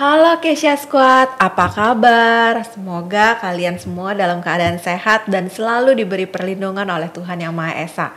Halo Kesha Squad, apa kabar? Semoga kalian semua dalam keadaan sehat dan selalu diberi perlindungan oleh Tuhan Yang Maha Esa.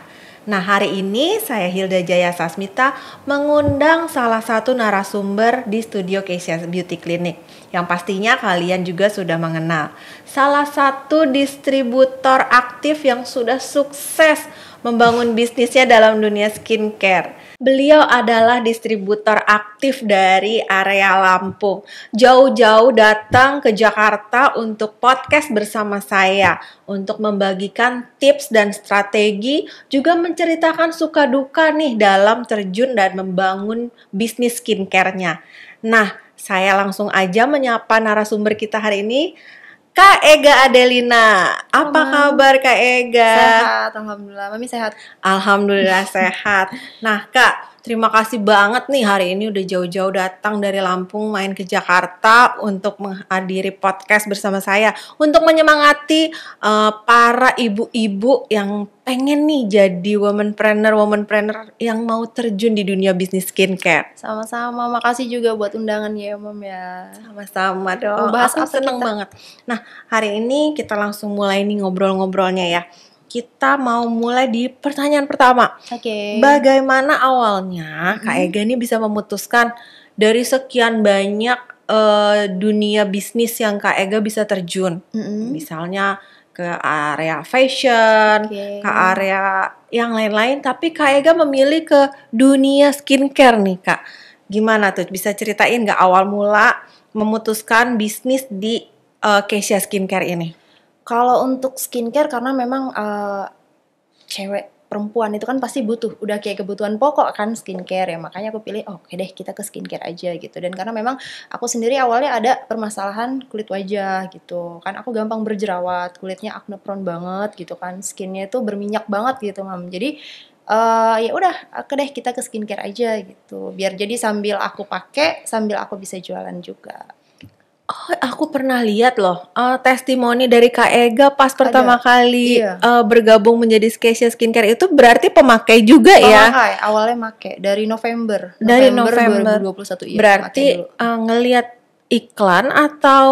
Nah, hari ini saya Hilda Jaya Sasmita mengundang salah satu narasumber di studio Kesha Beauty Clinic yang pastinya kalian juga sudah mengenal. Salah satu distributor aktif yang sudah sukses membangun bisnisnya dalam dunia skincare. Beliau adalah distributor aktif dari area Lampung. Jauh-jauh datang ke Jakarta untuk podcast bersama saya, untuk membagikan tips dan strategi, juga menceritakan suka duka nih dalam terjun dan membangun bisnis skincare-nya. Nah, saya langsung aja menyapa narasumber kita hari ini, Kak Ega Adelina. Apa kabar Kak Ega? Sehat, alhamdulillah. Mami sehat. Alhamdulillah sehat. Nah Kak, terima kasih banget nih hari ini udah jauh-jauh datang dari Lampung main ke Jakarta untuk menghadiri podcast bersama saya. Untuk menyemangati para ibu-ibu yang pengen nih jadi womanpreneur yang mau terjun di dunia bisnis skincare. Sama-sama, makasih juga buat undangannya ya Mam ya. Sama-sama dong. Mau bahas Aku apa seneng kita? banget. Nah, hari ini kita langsung mulai nih ngobrol-ngobrolnya ya. Kita mau mulai di pertanyaan pertama. Oke. Bagaimana awalnya Kak Ega ini bisa memutuskan dari sekian banyak dunia bisnis yang Kak Ega bisa terjun? Misalnya ke area fashion, Oke. ke area yang lain-lain, tapi Kak Ega memilih ke dunia skincare nih Kak. Gimana tuh? Bisa ceritain nggak awal mula memutuskan bisnis di Kesha Skincare ini? Kalau untuk skincare karena memang cewek perempuan itu kan pasti butuh, udah kayak kebutuhan pokok kan skincare ya, makanya aku pilih oke deh kita ke skincare aja gitu. Dan karena memang aku sendiri awalnya ada permasalahan kulit wajah gitu kan, aku gampang berjerawat, kulitnya acne prone banget gitu kan, skinnya itu berminyak banget gitu Mam. Jadi ya udah oke deh kita ke skincare aja gitu, biar jadi sambil aku pakai sambil aku bisa jualan juga. Oh, aku pernah lihat loh testimoni dari Kak Ega pas pertama kali Iya. bergabung menjadi Kesha Skincare itu berarti pemakai juga ya? Pemakai, awalnya make dari November Dari November. 2021 iya. Berarti Make dulu. ngelihat iklan atau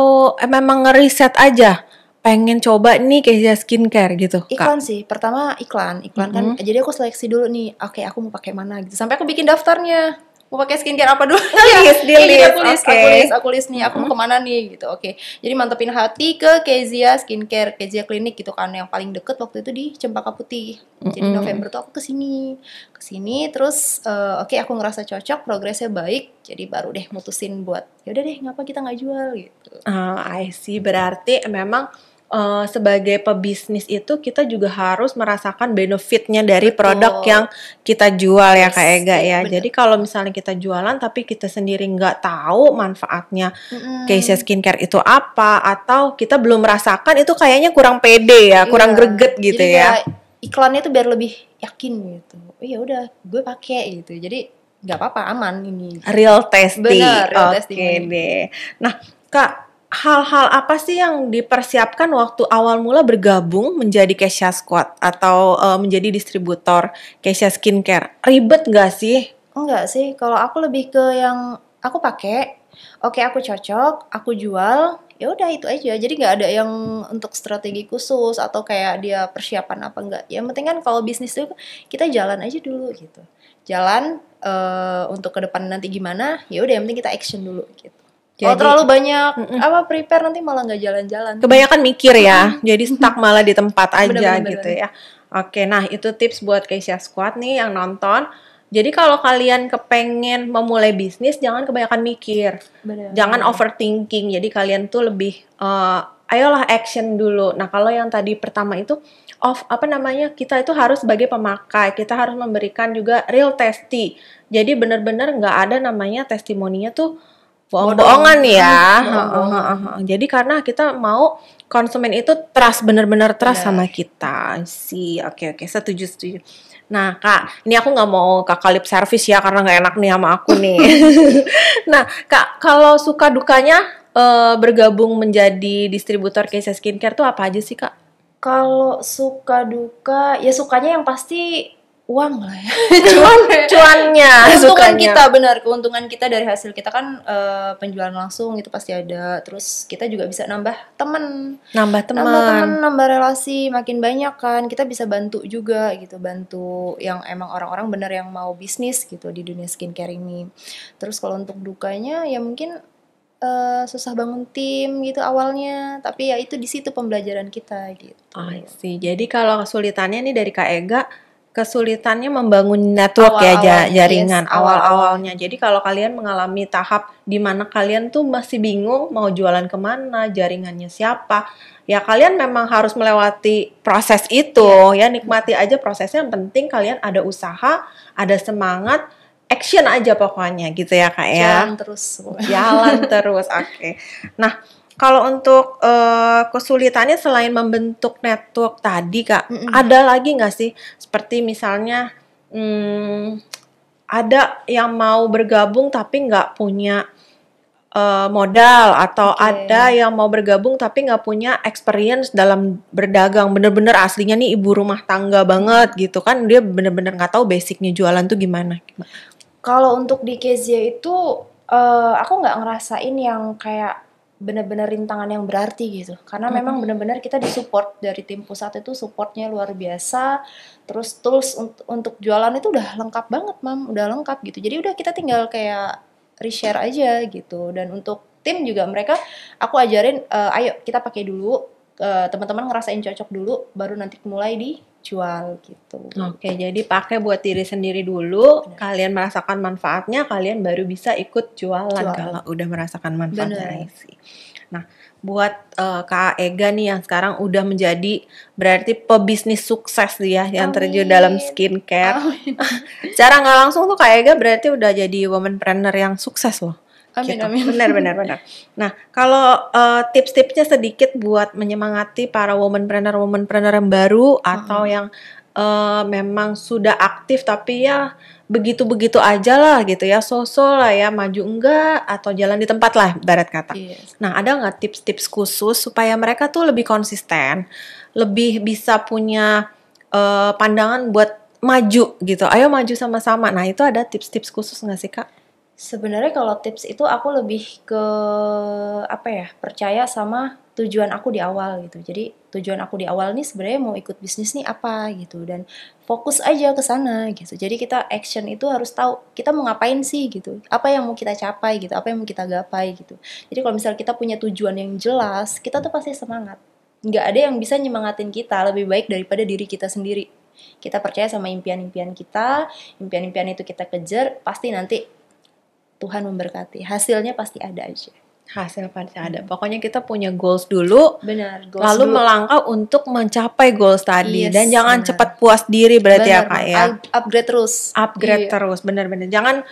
memang ngeriset aja pengen coba nih Kesha Skincare gitu, Iklan Kak? sih, pertama iklan kan, jadi aku seleksi dulu nih, oke aku mau pakai mana gitu, sampai aku bikin daftarnya, mau pakai skincare apa dulu, List, di Jadi list, aku list nih, aku mau kemana nih gitu, oke, jadi mantepin hati ke Kezia Skincare, Kezia Klinik gitu kan, yang paling deket waktu itu di Cempaka Putih, jadi November tuh aku kesini, terus oke aku ngerasa cocok, progresnya baik, jadi baru deh mutusin buat, yaudah deh ngapa kita nggak jual gitu. I see. Berarti memang sebagai pebisnis itu kita juga harus merasakan benefitnya dari Betul. produk yang kita jual ya Yes, Kak Ega iya, ya. bener. Jadi kalau misalnya kita jualan tapi kita sendiri nggak tahu manfaatnya Kesha Skincare itu apa, atau kita belum merasakan, itu kayaknya kurang pede ya, kurang Iya, greget gitu jadi ya. kayak iklannya tuh biar lebih yakin gitu. Oh ya udah, gue pakai gitu. Jadi nggak apa-apa, aman ini. Real testing. Bener, real Oke testimony. deh. Nah, Kak, hal-hal apa sih yang dipersiapkan waktu awal mula bergabung menjadi Kesha Squad atau menjadi distributor Kesha Skincare? Ribet nggak sih? Enggak sih, kalau aku lebih ke yang aku pakai, oke aku cocok, aku jual, ya udah itu aja. Jadi nggak ada yang untuk strategi khusus atau kayak dia persiapan apa enggak. Yang penting kan kalau bisnis itu kita jalan aja dulu gitu. Jalan untuk ke depan nanti gimana, ya udah yang penting kita action dulu gitu. Kalau Jadi- terlalu banyak prepare nanti malah nggak jalan-jalan. Kebanyakan mikir ya, jadi stuck malah di tempat aja Bener-bener. gitu ya. Oke, nah itu tips buat Kesha Squad nih yang nonton. Jadi kalau kalian kepengen memulai bisnis, jangan kebanyakan mikir. Bener. Jangan overthinking. Jadi kalian tuh lebih ayolah action dulu. Nah, kalau yang tadi pertama itu kita itu harus sebagai pemakai, kita harus memberikan juga real testi. Jadi benar-benar nggak ada namanya testimoninya tuh bohong-bohongan ya. Jadi karena kita mau konsumen itu benar-benar trust sama kita sih. Oke, setuju. Nah Kak, ini aku nggak mau kakak lip service ya karena nggak enak nih sama aku nih. Nah Kak, kalau suka dukanya bergabung menjadi distributor Kesha Skincare tuh apa aja sih Kak? Kalau suka duka, ya sukanya yang pasti uang lah ya. Cuannya, Keuntungan sukanya. kita, benar, keuntungan kita dari hasil kita kan penjualan langsung itu pasti ada. Terus kita juga bisa nambah teman, Nambah teman. nambah relasi, makin banyak kan. Kita bisa bantu juga gitu, bantu yang emang orang-orang bener yang mau bisnis gitu di dunia skincare ini. Terus kalau untuk dukanya ya mungkin susah bangun tim gitu awalnya, tapi ya itu di situ pembelajaran kita gitu. I see. Jadi kalau kesulitannya nih dari Kak Ega, kesulitannya membangun network ya, Awal-awalnya, jaringan yes, awal-awalnya. Jadi kalau kalian mengalami tahap di mana kalian tuh masih bingung mau jualan kemana, jaringannya siapa, ya kalian memang harus melewati proses itu, ya nikmati aja prosesnya. Yang penting kalian ada usaha, ada semangat, action aja pokoknya gitu ya Kak ya. Jalan terus. Jalan terus, oke. Nah, kalau untuk kesulitannya selain membentuk network tadi, Kak, ada lagi nggak sih? Seperti misalnya, ada yang mau bergabung tapi nggak punya modal, atau ada yang mau bergabung tapi nggak punya experience dalam berdagang. Bener-bener aslinya nih ibu rumah tangga banget gitu kan, dia bener-bener nggak tahu basicnya jualan tuh gimana. Kalau untuk di Kezia itu aku nggak ngerasain yang kayak bener-bener rintangan yang berarti gitu, karena memang bener-bener kita disupport dari tim pusat, itu supportnya luar biasa. Terus tools untuk jualan itu udah lengkap banget, Mam, udah lengkap gitu. Jadi udah kita tinggal kayak reshare aja gitu. Dan untuk tim juga mereka aku ajarin, ayo kita pakai dulu, teman-teman ngerasain cocok dulu, baru nanti mulai dijual gitu. Oke, jadi pakai buat diri sendiri dulu, kalian merasakan manfaatnya, kalian baru bisa ikut jualan kalau udah merasakan manfaatnya. Nah, buat Kak Ega nih yang sekarang udah menjadi berarti pebisnis sukses dia yang terjun dalam skincare. Secara nggak langsung tuh Kak Ega berarti udah jadi womanpreneur yang sukses loh. Amin, Gitu. amin. Benar. Nah, kalau tips-tipsnya sedikit buat menyemangati para womanpreneur yang baru atau yang memang sudah aktif tapi ya begitu-begitu aja lah gitu ya, so-so lah ya, maju enggak atau jalan di tempat lah barat kata. Nah, ada nggak tips-tips khusus supaya mereka tuh lebih konsisten, lebih bisa punya pandangan buat maju gitu? Ayo maju sama-sama. Nah, itu ada tips-tips khusus nggak sih Kak? Sebenarnya kalau tips itu aku lebih ke apa ya, percaya sama tujuan aku di awal gitu. Jadi tujuan aku di awal nih sebenarnya mau ikut bisnis nih apa gitu, dan fokus aja ke sana gitu. Jadi kita action itu harus tahu kita mau ngapain sih gitu. Apa yang mau kita capai gitu, apa yang mau kita gapai gitu. Jadi kalau misalnya kita punya tujuan yang jelas, kita tuh pasti semangat. Nggak ada yang bisa nyemangatin kita lebih baik daripada diri kita sendiri. Kita percaya sama impian-impian kita, impian-impian itu kita kejar, pasti nanti Tuhan memberkati, hasilnya pasti ada aja. Hasil pasti ada. Pokoknya kita punya goals dulu. Benar, goals lalu dulu. Melangkah untuk mencapai goals tadi. Dan jangan benar. cepat puas diri berarti Benar, ya Kak ya. Upgrade terus. Upgrade terus, benar-benar. Jangan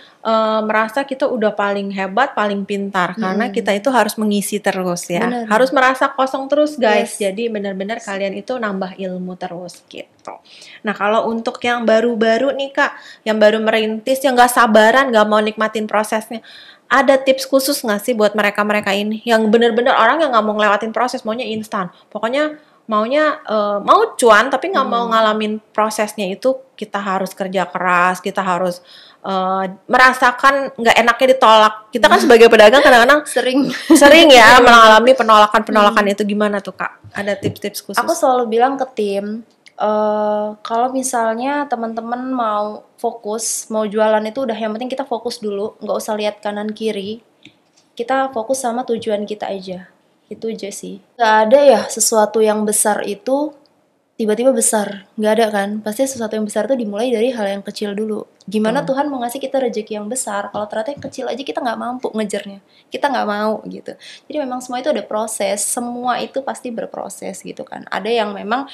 merasa kita udah paling hebat, paling pintar. Karena kita itu harus mengisi terus ya. Benar. Harus merasa kosong terus guys. Jadi benar-benar kalian itu nambah ilmu terus gitu. Nah, kalau untuk yang baru-baru nih Kak, yang baru merintis, yang gak sabaran, gak mau nikmatin prosesnya, ada tips khusus nggak sih buat mereka-mereka ini yang benar-benar orang yang nggak mau ngelewatin proses, maunya instan, pokoknya maunya mau cuan tapi nggak mau ngalamin prosesnya. Itu kita harus kerja keras, kita harus merasakan nggak enaknya ditolak. Kita kan sebagai pedagang kadang-kadang sering ya mengalami penolakan itu. Gimana tuh Kak? Ada tips-tips khusus? Aku selalu bilang ke tim, kalau misalnya teman-teman mau fokus, mau jualan itu udah yang penting kita fokus dulu, nggak usah lihat kanan kiri, kita fokus sama tujuan kita aja, itu aja sih. Nggak ada ya sesuatu yang besar itu tiba-tiba besar, nggak ada kan, pasti sesuatu yang besar itu dimulai dari hal yang kecil dulu. Gimana Tuhan mau ngasih kita rezeki yang besar kalau ternyata yang kecil aja kita nggak mampu ngejarnya, kita nggak mau gitu. Jadi memang semua itu ada proses, semua itu pasti berproses gitu kan. Ada yang memang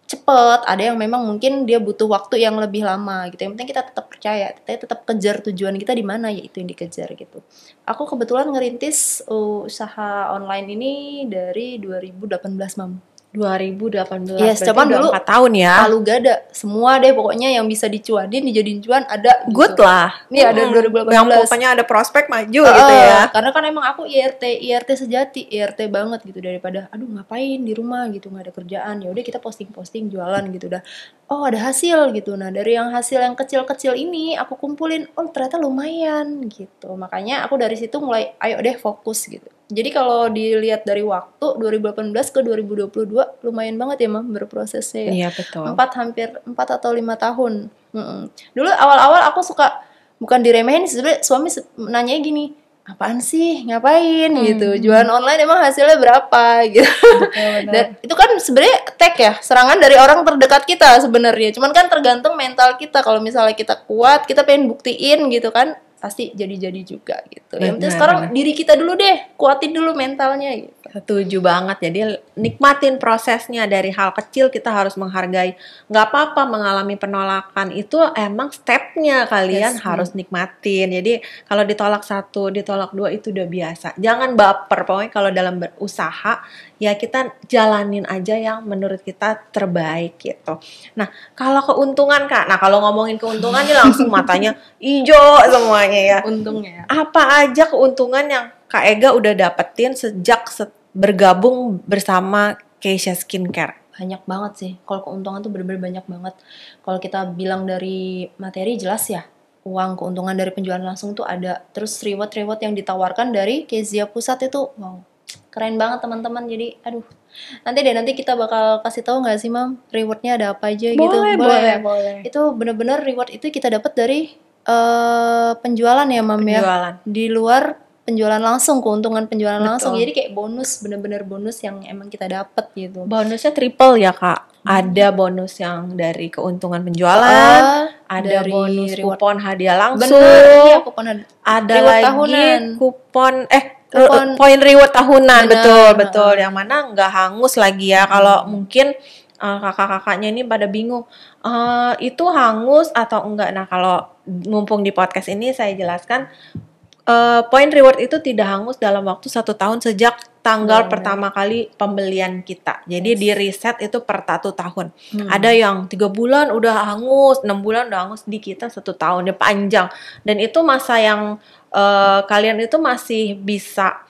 cepet, ada yang memang mungkin dia butuh waktu yang lebih lama gitu. Yang penting kita tetap percaya, kita tetap kejar tujuan kita di mana, yaitu yang dikejar gitu. Aku kebetulan ngerintis usaha online ini dari 2018, Mam. 2018, Yes, berarti cuman udah dulu 4 tahun ya. palu gada semua deh pokoknya yang bisa dicuanin dijadiin cuan ada gitu. Good lah. Iya, ada 2018. Yang pokoknya ada prospek maju gitu ya. Karena kan emang aku IRT sejati, IRT banget gitu, daripada aduh ngapain di rumah gitu nggak ada kerjaan, ya udah kita posting jualan gitu dah. Oh ada hasil gitu. Nah dari yang hasil yang kecil-kecil ini aku kumpulin, oh ternyata lumayan gitu. Makanya aku dari situ mulai ayo deh fokus gitu. Jadi kalau dilihat dari waktu 2018 ke 2022 lumayan banget ya Mam berprosesnya ya. Iya betul. Hampir 4 atau 5 tahun. Dulu awal-awal aku suka bukan diremehin, sebenarnya suami nanya gini, apaan sih ngapain gitu, jualan online emang hasilnya berapa gitu. Dan itu kan sebenarnya attack ya, serangan dari orang terdekat kita sebenarnya, cuman kan tergantung mental kita. Kalau misalnya kita kuat, kita pengen buktiin gitu kan, pasti jadi juga gitu. Yang penting sekarang diri kita dulu deh, kuatin dulu mentalnya gitu. Setuju banget. Jadi nikmatin prosesnya, dari hal kecil kita harus menghargai. Nggak apa-apa mengalami penolakan, itu emang stepnya kalian harus nikmatin. Jadi kalau ditolak 1, ditolak 2 itu udah biasa. Jangan baper. Pokoknya kalau dalam berusaha ya kita jalanin aja yang menurut kita terbaik gitu. Nah kalau keuntungan Kak, nah kalau ngomongin keuntungan nih langsung matanya hijau semuanya ya. Untungnya. Apa aja keuntungan yang Kak Ega udah dapetin sejak bergabung bersama Keisha Skincare? Banyak banget sih. Kalau keuntungan tuh bener-bener banyak banget. Kalau kita bilang dari materi jelas ya. Uang keuntungan dari penjualan langsung tuh ada. Terus reward yang ditawarkan dari Kezia Pusat itu wow. Keren banget teman-teman. Jadi aduh. Nanti kita bakal kasih tahu nggak sih Mam? Rewardnya ada apa aja gitu. Boleh. Itu bener-bener reward itu kita dapat dari penjualan ya Mam Penjualan. ya. Di luar penjualan langsung, keuntungan penjualan langsung. Jadi kayak bonus, bener-bener bonus yang emang kita dapat gitu. Bonusnya triple ya Kak. Ada bonus yang dari keuntungan penjualan, ada dari bonus reward. kupon hadiah langsung. Bener, iya kupon ada reward lagi tahunan. kupon poin reward tahunan. Betul yang mana nggak hangus lagi ya. Kalau mungkin kakak-kakaknya ini pada bingung itu hangus atau enggak. Nah kalau mumpung di podcast ini saya jelaskan, poin reward itu tidak hangus dalam waktu 1 tahun sejak tanggal pertama kali pembelian kita. Jadi di reset itu per 1 tahun. Ada yang 3 bulan udah hangus, 6 bulan udah hangus, di kita 1 tahun, dia panjang. Dan itu masa yang kalian itu masih bisa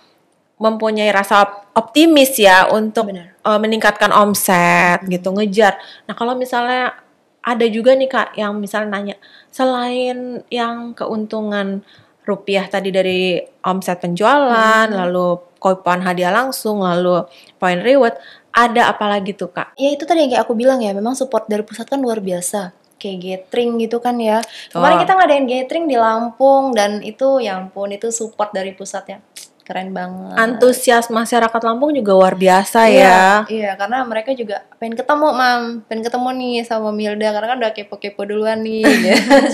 mempunyai rasa optimis ya untuk meningkatkan omset gitu, ngejar. Nah kalau misalnya ada juga nih Kak yang misalnya nanya, selain yang keuntungan rupiah tadi dari omset penjualan, lalu kupon hadiah langsung, lalu poin reward, ada apa lagi tuh Kak? Ya itu tadi yang kayak aku bilang ya, memang support dari pusat kan luar biasa. Kayak gathering gitu kan ya. Kemarin kita ngadain gathering di Lampung dan itu ya ampun itu support dari pusatnya. Keren banget. Antusias masyarakat Lampung juga luar biasa ya. Iya, karena mereka juga pengen ketemu Mam, pengen ketemu nih sama Mami Hilda karena kan udah kepo-kepo duluan nih.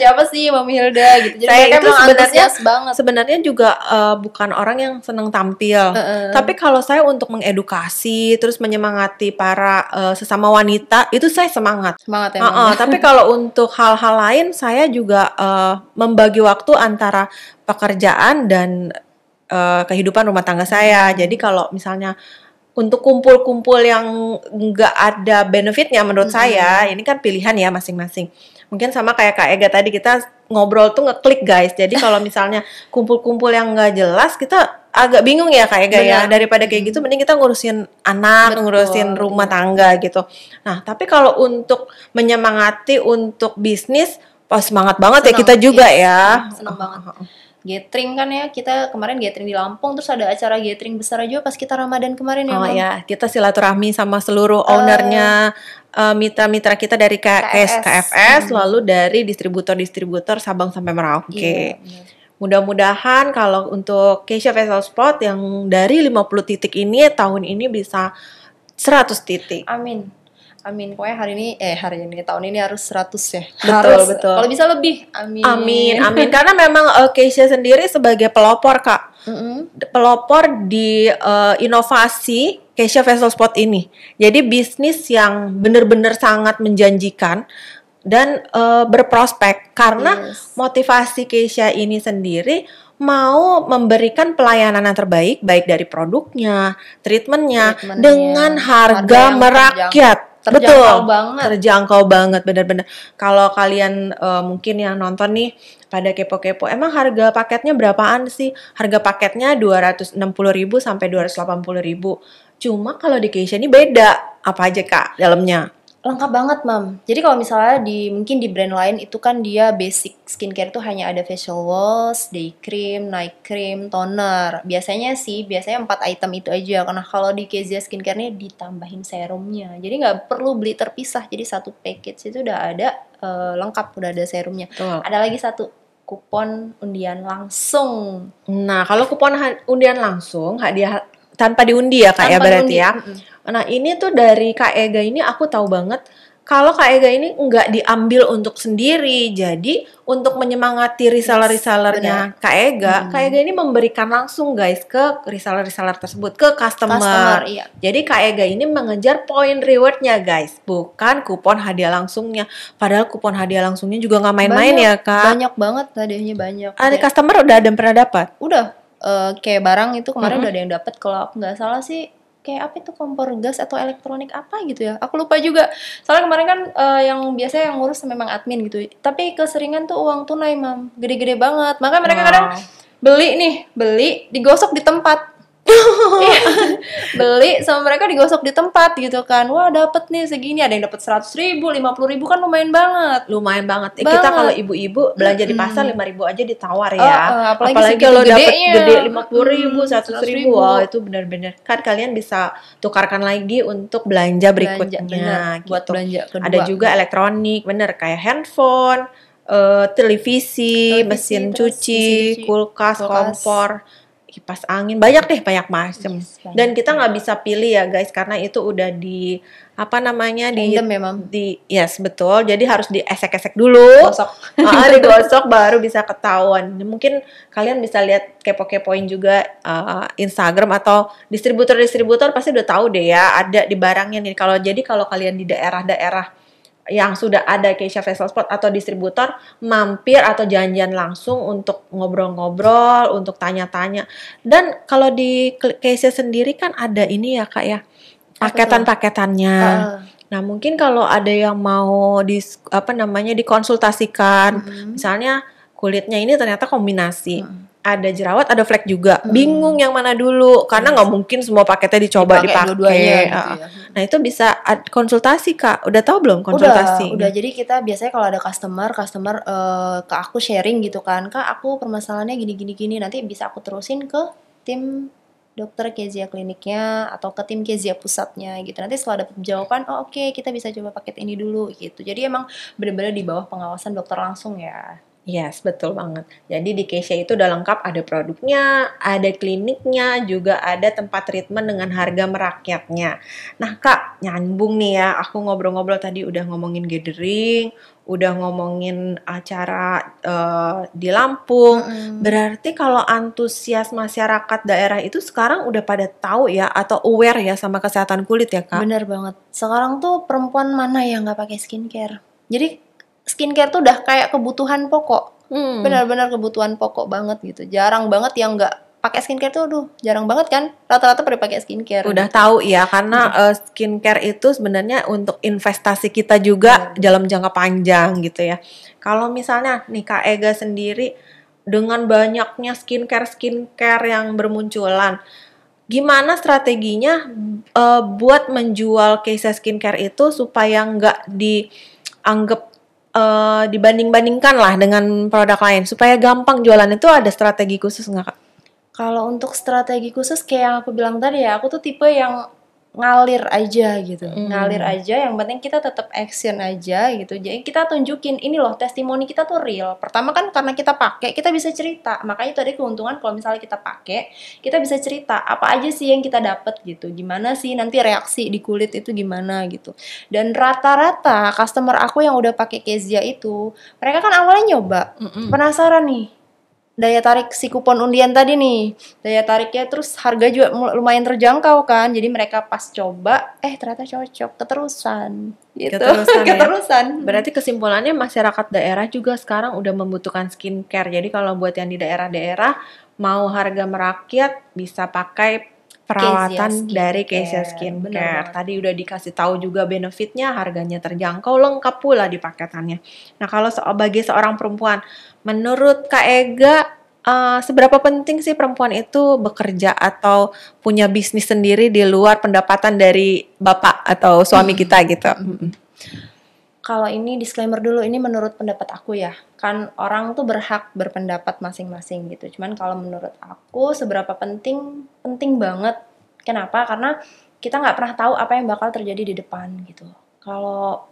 Siapa sih Mami Hilda gitu. Jadi saya itu sebenarnya juga bukan orang yang senang tampil. Tapi kalau saya untuk mengedukasi, terus menyemangati para sesama wanita, itu saya semangat. Semangat ya Mam. Tapi kalau untuk hal-hal lain, saya juga membagi waktu antara pekerjaan dan kehidupan rumah tangga saya. Jadi kalau misalnya untuk kumpul-kumpul yang nggak ada benefitnya menurut saya, ini kan pilihan ya masing-masing. Mungkin sama kayak Kak Ega tadi, kita ngobrol tuh ngeklik guys. Jadi kalau misalnya kumpul-kumpul yang nggak jelas, kita agak bingung ya Kak Ega ya. Daripada kayak gitu, mending kita ngurusin anak, ngurusin rumah tangga gitu. Nah tapi kalau untuk menyemangati untuk bisnis, semangat banget ya kita juga ya. Senang banget. Gathering kan ya, kita kemarin gathering di Lampung, terus ada acara gathering besar juga pas kita Ramadan kemarin ya Mam. Ya, kita silaturahmi sama seluruh ownernya, mitra-mitra kita dari KFS, lalu dari distributor Sabang sampai Merauke. Mudah-mudahan kalau untuk Keisha Facial Spot yang dari 50 titik ini, tahun ini bisa 100 titik. Amin. Pokoknya tahun ini harus 100 ya. Betul. Kalau bisa lebih. Amin. Karena memang Keisha sendiri sebagai pelopor Kak. Pelopor di inovasi Keisha Facial Spot ini. Jadi bisnis yang benar-benar sangat menjanjikan dan berprospek. Karena motivasi Keisha ini sendiri mau memberikan pelayanan yang terbaik, baik dari produknya, treatmentnya, Treatmentnya, dengan harga harga yang merakyat. terjangkau banget. Terjangkau banget, benar-benar. Kalau kalian mungkin yang nonton nih pada kepo-kepo, emang harga paketnya berapaan sih? Harga paketnya 260.000 sampai 280.000. Cuma kalau di Keisha ini beda. Apa aja Kak dalamnya? Lengkap banget, Mam. Jadi kalau misalnya mungkin di brand lain itu kan dia basic skincare tuh hanya ada facial wash, day cream, night cream, toner. Biasanya 4 item itu aja. Karena kalau di Kezia Skincare nih ditambahin serumnya. Jadi nggak perlu beli terpisah. Jadi satu package itu udah ada lengkap, udah ada serumnya. Betul. Ada lagi satu kupon undian langsung. Nah, kalau kupon undian langsung, hadiah tanpa diundi ya Kak ya Tanpa berarti diundi. ya. Nah, ini tuh dari Kak Ega ini aku tahu banget kalau Kak Ega ini nggak diambil untuk sendiri. Jadi untuk menyemangati reseller-resellernya Kak Ega ini memberikan langsung guys ke reseller-reseller tersebut, ke customer. Iya. Jadi Kak Ega ini mengejar poin rewardnya guys, bukan kupon hadiah langsungnya. Padahal kupon hadiah langsungnya juga nggak main-main ya Kak. Banyak banget hadiahnya, banyak. Ada customer udah ada yang pernah dapat? Udah. Kayak barang itu kemarin udah ada yang dapat. Kalau aku nggak salah sih kayak apa itu, kompor gas atau elektronik apa gitu ya, aku lupa juga. Soalnya kemarin kan yang biasanya yang ngurus memang admin gitu, tapi keseringan tuh uang tunai, Mam, gede-gede banget. Makanya mereka kadang beli digosok di tempat. Iya. Beli sama mereka digosok di tempat gitu kan. Wah, dapet nih segini, ada yang dapat 100.000, 50.000, kan lumayan banget. Kita kalau ibu-ibu belanja di pasar 5.000 aja ditawar ya. Apalagi kalau dapat gede 50.000, 100.000, wah itu benar-benar kan kalian bisa tukarkan lagi untuk belanja berikutnya. Bener, buat gitu. belanja kedua. Ada juga elektronik, bener, kayak handphone, televisi, mesin cuci, kulkas, kompor, kipas angin, banyak macam. Yes, banyak. Dan kita nggak bisa pilih ya guys, karena itu udah di Random memang. Yes, betul. Jadi harus diesek-esek dulu. Digosok baru bisa ketahuan. Mungkin kalian bisa lihat kepo-kepoin juga Instagram atau distributor pasti udah tahu deh ya, ada di barangnya nih. Kalau kalian di daerah-daerah yang sudah ada Keisha Facial Spot atau distributor, mampir atau janjian langsung untuk ngobrol-ngobrol, untuk tanya-tanya. Dan kalau di Keisha sendiri kan ada ini ya Kak ya, paketan-paketannya. Nah, mungkin kalau ada yang mau dikonsultasikan, misalnya kulitnya ini ternyata kombinasi. Ada jerawat, ada flek juga. Bingung yang mana dulu, karena nggak mungkin semua paketnya dipakai. Dua-duanya gitu ya. Nah, itu bisa konsultasi Kak. Udah tahu belum konsultasi? Udah. Jadi kita biasanya kalau ada customer ke aku sharing gitu kan, Kak, aku permasalahannya gini. Nanti bisa aku terusin ke tim dokter Kezia kliniknya atau ke tim Kezia pusatnya gitu. Nanti setelah dapat jawaban, oke, kita bisa coba paket ini dulu gitu. Jadi emang benar-benar di bawah pengawasan dokter langsung ya. Yes, betul banget. Jadi di Keisha itu udah lengkap, ada produknya, ada kliniknya, juga ada tempat treatment dengan harga merakyatnya. Nah Kak, nyambung nih ya, aku ngobrol-ngobrol tadi udah ngomongin gathering, udah ngomongin acara di Lampung. Berarti kalau antusias masyarakat daerah itu sekarang udah pada tahu ya, atau aware ya sama kesehatan kulit ya Kak? Bener banget. Sekarang tuh perempuan mana yang nggak pakai skincare? Jadi skincare tuh udah kayak kebutuhan pokok. Benar-benar kebutuhan pokok banget gitu. Jarang banget yang nggak pakai skincare tuh, jarang banget kan. Rata-rata pada pakai skincare. Udah tahu ya, karena skincare itu sebenarnya untuk investasi kita juga dalam jangka panjang gitu ya. Kalau misalnya nih Kak Ega sendiri dengan banyaknya skincare yang bermunculan, gimana strateginya buat menjual Keisha Skincare itu supaya nggak dianggap dibanding-bandingkan lah dengan produk lain, supaya gampang jualan? Itu ada strategi khusus nggak Kak? Kalau untuk strategi khusus kayak yang aku bilang tadi ya, aku tuh tipe yang ngalir aja gitu. Ngalir aja, yang penting kita tetap action aja gitu. Jadi kita tunjukin ini loh, testimoni kita tuh real. Pertama kan karena kita pakai, kita bisa cerita. Makanya itu ada keuntungan kalau misalnya kita pakai, kita bisa cerita apa aja sih yang kita dapat gitu. Gimana sih nanti reaksi di kulit itu gimana gitu. Dan rata-rata customer aku yang udah pakai Kezia itu, mereka kan awalnya nyoba, penasaran nih. daya tarik si kupon undian tadi nih, daya tariknya, terus harga juga lumayan terjangkau kan, jadi mereka pas coba ternyata cocok, keterusan gitu. Keterusan ya. Keterusan. Berarti kesimpulannya masyarakat daerah juga sekarang udah membutuhkan skincare. Jadi kalau buat yang di daerah-daerah mau harga merakyat bisa pakai perawatan dari Kezia Skincare. Tadi udah dikasih tahu juga benefitnya, harganya terjangkau, lengkap pula di paketannya. Nah kalau bagi seorang perempuan, menurut Kak Ega, seberapa penting sih perempuan itu bekerja atau punya bisnis sendiri di luar pendapatan dari bapak atau suami kita gitu? Kalau ini disclaimer dulu, ini menurut pendapat aku ya. Kan orang tuh berhak berpendapat masing-masing gitu. Cuman kalau menurut aku seberapa penting, penting banget. Kenapa? Karena kita nggak pernah tahu apa yang bakal terjadi di depan gitu. Kalau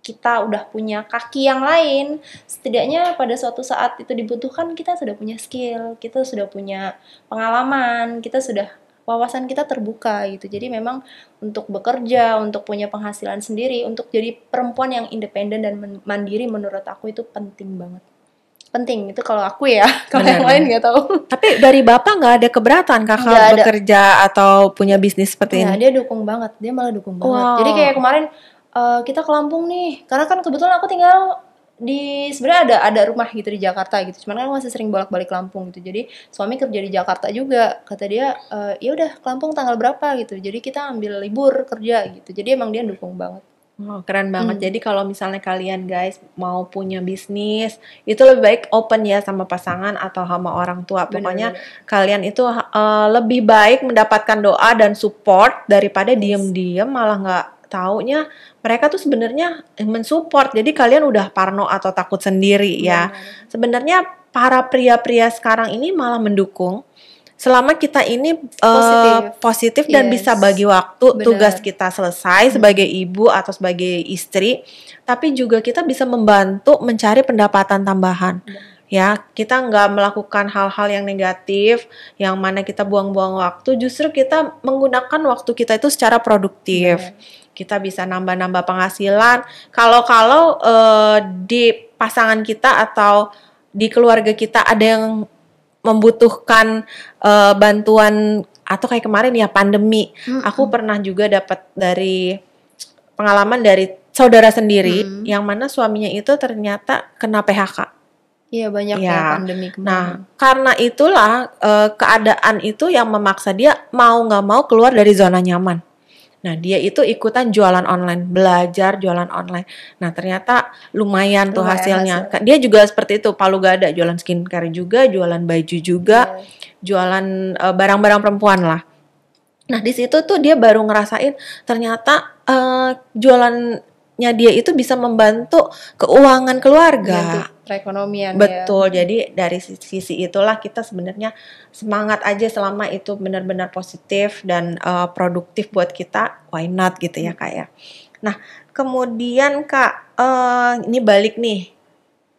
kita udah punya kaki yang lain, setidaknya pada suatu saat itu dibutuhkan, kita sudah punya skill, kita sudah punya pengalaman, kita sudah wawasan kita terbuka gitu. Jadi memang untuk bekerja, untuk punya penghasilan sendiri, untuk jadi perempuan yang independen dan mandiri, menurut aku itu penting banget. Penting itu kalau aku ya, kalau yang lain nggak tahu. Tapi dari bapak nggak ada keberatan kakak bekerja atau punya bisnis seperti ini? Dia dukung banget, dia malah dukung banget. Jadi kayak kemarin kita ke Lampung nih, karena kan kebetulan aku tinggal di, sebenarnya ada rumah gitu di Jakarta gitu, cuman kan masih sering bolak-balik Lampung gitu. Jadi suami kerja di Jakarta juga, kata dia ya udah ke Lampung tanggal berapa gitu, jadi kita ambil libur kerja gitu. Jadi emang dia dukung banget. Oh, keren banget. Jadi kalau misalnya kalian guys mau punya bisnis, itu lebih baik open ya sama pasangan atau sama orang tua. Pokoknya kalian itu lebih baik mendapatkan doa dan support daripada diem-diem malah nggak taunya mereka tuh sebenarnya mensupport. Jadi kalian udah parno atau takut sendiri ya. Sebenarnya para pria-pria sekarang ini malah mendukung. Selama kita ini positif dan bisa bagi waktu, tugas kita selesai sebagai ibu atau sebagai istri, tapi juga kita bisa membantu mencari pendapatan tambahan. Ya, kita nggak melakukan hal-hal yang negatif, yang mana kita buang-buang waktu, justru kita menggunakan waktu kita itu secara produktif. Kita bisa nambah-nambah penghasilan. Kalau di pasangan kita atau di keluarga kita ada yang membutuhkan bantuan atau kayak kemarin ya pandemi, aku pernah juga dapat dari pengalaman dari saudara sendiri yang mana suaminya itu ternyata kena PHK. Iya banyak ya pandemi kemarin. Nah karena itulah keadaan itu yang memaksa dia mau nggak mau keluar dari zona nyaman. Nah dia itu ikutan jualan online, belajar jualan online. Nah ternyata lumayan tuh hasilnya. Dia juga seperti itu, palu gada, jualan skincare juga, jualan baju juga, jualan barang-barang perempuan lah. Nah di situ tuh dia baru ngerasain ternyata jualannya dia itu bisa membantu keuangan keluarga. Perekonomian. Betul, jadi dari sisi itulah kita sebenarnya semangat aja selama itu benar-benar positif dan produktif buat kita, why not gitu ya Kak ya. Nah kemudian Kak, ini balik nih,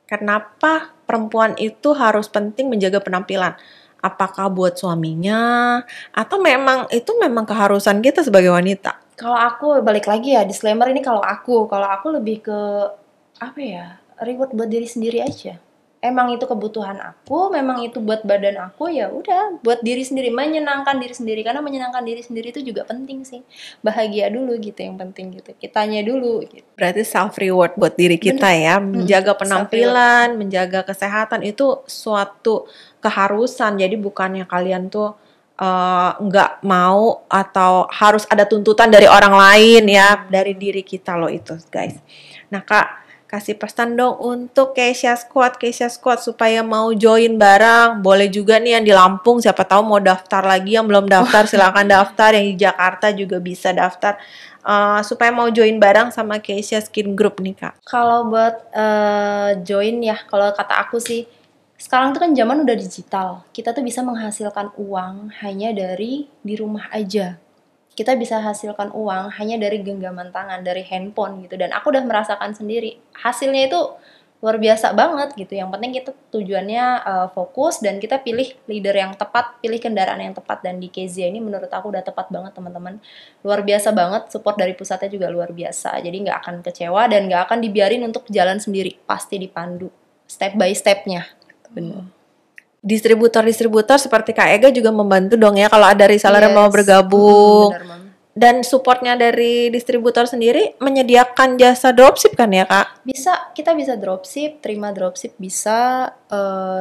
kenapa perempuan itu harus penting menjaga penampilan? Apakah buat suaminya atau memang keharusan kita sebagai wanita? Kalau aku balik lagi ya, disclaimer ini kalau aku lebih ke apa ya, reward buat diri sendiri aja. Emang itu kebutuhan aku, memang itu buat badan aku, ya udah buat diri sendiri, menyenangkan diri sendiri, karena menyenangkan diri sendiri itu juga penting sih. Bahagia dulu gitu yang penting gitu. Kitanya dulu gitu. Berarti self reward buat diri kita ya, menjaga penampilan, menjaga kesehatan itu suatu keharusan. Jadi bukannya kalian tuh nggak mau atau harus ada tuntutan dari orang lain ya, dari diri kita loh itu guys. Nah Kak, kasih pesan dong untuk Kezia Squad supaya mau join bareng. Boleh juga nih yang di Lampung, siapa tahu mau daftar lagi, yang belum daftar silakan daftar, yang di Jakarta juga bisa daftar supaya mau join bareng sama Kezia Skin Group nih Kak. Kalau buat join ya, kalau kata aku sih, sekarang tuh kan zaman udah digital, kita tuh bisa menghasilkan uang hanya dari di rumah aja. Kita bisa hasilkan uang hanya dari genggaman tangan, dari handphone gitu. Dan aku udah merasakan sendiri, hasilnya itu luar biasa banget gitu. Yang penting kita tujuannya fokus dan kita pilih leader yang tepat, pilih kendaraan yang tepat. Dan di Kezia ini menurut aku udah tepat banget teman-teman. Luar biasa banget, support dari pusatnya juga luar biasa. Jadi nggak akan kecewa dan nggak akan dibiarin untuk jalan sendiri. Pasti dipandu step by stepnya. Bener. Distributor-distributor seperti Kak Ega juga membantu dong ya kalau ada reseller yang mau Yes. bergabung. Benar, Mam. Dan supportnya dari distributor sendiri menyediakan jasa dropship kan ya Kak? Kita bisa dropship, terima dropship bisa.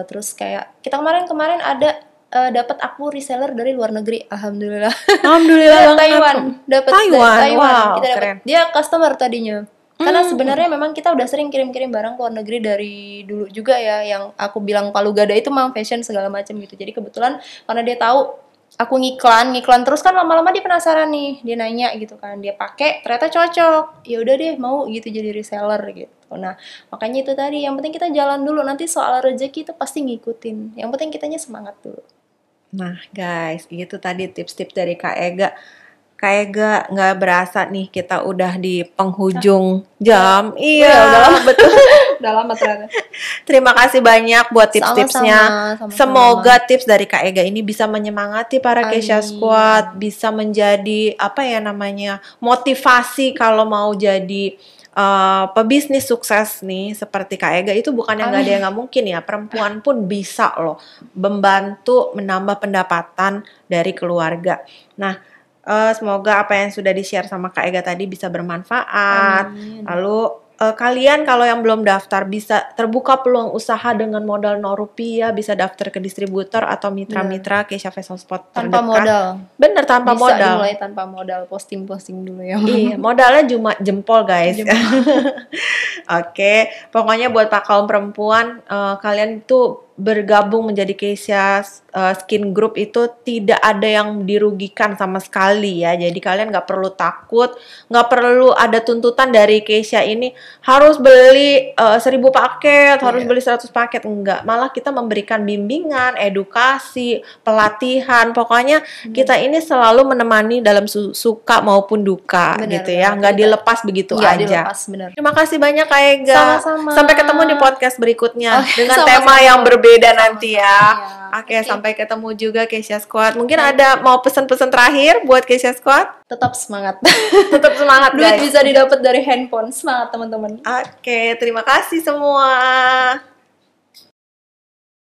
Terus kayak kita kemarin ada dapat aku reseller dari luar negeri, alhamdulillah. Alhamdulillah banget. Taiwan, dapat Taiwan, wow, kita dapat. keren. Dia customer tadinya. Karena sebenarnya memang kita udah sering kirim-kirim barang ke luar negeri dari dulu juga ya, yang aku bilang Palu Gada itu memang fashion segala macam gitu. Jadi kebetulan karena dia tahu aku ngiklan terus kan lama-lama dia penasaran nih, dia nanya gitu kan, dia pakai ternyata cocok, ya udah deh mau gitu jadi reseller gitu. Nah makanya itu tadi, yang penting kita jalan dulu, nanti soal rezeki itu pasti ngikutin, yang penting kitanya semangat dulu. Nah guys, itu tadi tips-tips dari Kak Ega. Kak Ega, nggak berasa nih kita udah di penghujung jam. Iya, udah lama. betul. Udah lama ternyata. Terima kasih banyak buat tips-tipsnya. Sama-sama. Semoga tips dari Kak Ega ini bisa menyemangati para Kesha Amin. Squad, bisa menjadi apa ya namanya, motivasi kalau mau jadi pebisnis sukses nih seperti Kak Ega. Itu bukan yang nggak ada yang nggak mungkin ya. Perempuan pun bisa loh membantu menambah pendapatan dari keluarga. Nah, semoga apa yang sudah di-share sama Kak Ega tadi bisa bermanfaat. Amin. Lalu kalian kalau yang belum daftar bisa terbuka peluang usaha dengan modal 0 rupiah, bisa daftar ke distributor atau mitra-mitra Kesha Fashion Spot terdekat. Tanpa modal. Bener, tanpa Bisa modal. dimulai tanpa modal, posting-posting dulu ya. Iya, modalnya cuma jempol guys. Oke, pokoknya buat pak kaum perempuan, kalian tuh bergabung menjadi Kesha Skin Group itu tidak ada yang dirugikan sama sekali ya. Jadi kalian nggak perlu takut, nggak perlu ada tuntutan dari Kesha ini harus beli 1000 paket, harus beli 100 paket, enggak. Malah kita memberikan bimbingan, edukasi, pelatihan. Pokoknya kita ini selalu menemani dalam suka maupun duka. Benar, gitu ya, nggak dilepas begitu Nggak aja. dilepas, benar. Terima kasih banyak Kak Ega. Sama-sama. Sampai ketemu di podcast berikutnya dengan sama-sama. tema yang berbeda nanti ya. Iya. Oke, sampai ketemu juga Kesha Squad. Mungkin ada mau pesan-pesan terakhir buat Kesha Squad? Tetap semangat. Tetap semangat Duit guys. bisa didapat dari handphone. Semangat teman-teman. Oke, terima kasih semua.